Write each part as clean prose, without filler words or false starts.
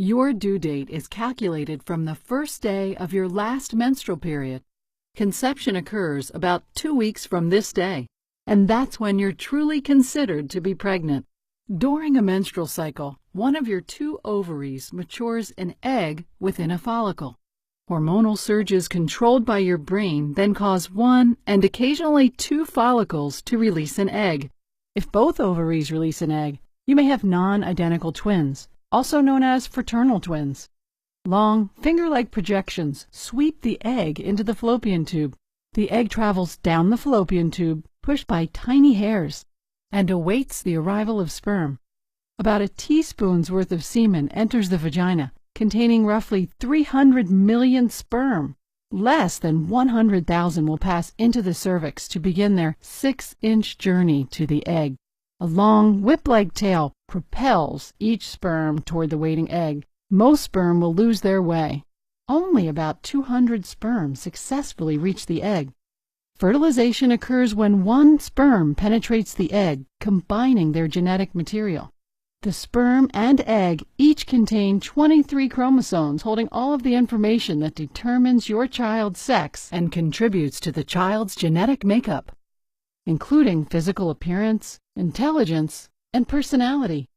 Your due date is calculated from the first day of your last menstrual period. Conception occurs about 2 weeks from this day, and that's when you're truly considered to be pregnant. During a menstrual cycle, one of your 2 ovaries matures an egg within a follicle. Hormonal surges controlled by your brain then cause 1 and occasionally 2 follicles to release an egg. If both ovaries release an egg, you may have non-identical twins, also known as fraternal twins. Long, finger-like projections sweep the egg into the fallopian tube. The egg travels down the fallopian tube, pushed by tiny hairs, and awaits the arrival of sperm. About a teaspoon's worth of semen enters the vagina, containing roughly 300 million sperm. Less than 100,000 will pass into the cervix to begin their 6-inch journey to the egg. A long, whip-like tail propels each sperm toward the waiting egg. Most sperm will lose their way. Only about 200 sperm successfully reach the egg. Fertilization occurs when 1 sperm penetrates the egg, combining their genetic material. The sperm and egg each contain 23 chromosomes holding all of the information that determines your child's sex and contributes to the child's genetic makeup, including physical appearance, intelligence, and personality.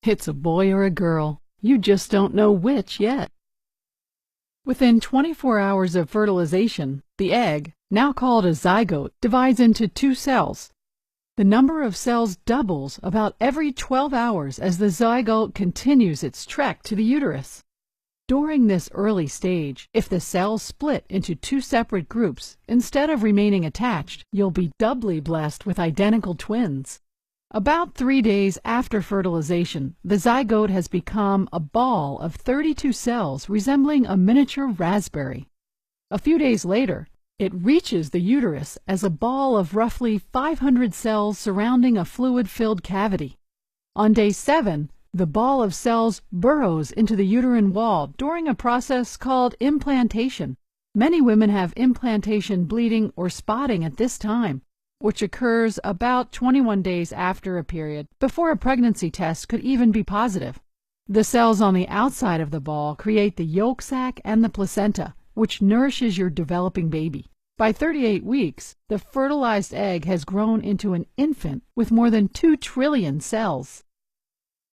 It's a boy or a girl. You just don't know which yet. Within 24 hours of fertilization, the egg, now called a zygote, divides into 2 cells. The number of cells doubles about every 12 hours as the zygote continues its trek to the uterus. During this early stage, if the cells split into 2 separate groups, instead of remaining attached, you'll be doubly blessed with identical twins. About 3 days after fertilization, the zygote has become a ball of 32 cells resembling a miniature raspberry. A few days later, it reaches the uterus as a ball of roughly 500 cells surrounding a fluid-filled cavity. On day 7, the ball of cells burrows into the uterine wall during a process called implantation. Many women have implantation bleeding or spotting at this time, which occurs about 21 days after a period, before a pregnancy test could even be positive. The cells on the outside of the ball create the yolk sac and the placenta, which nourishes your developing baby. By 38 weeks, the fertilized egg has grown into an infant with more than 2 trillion cells.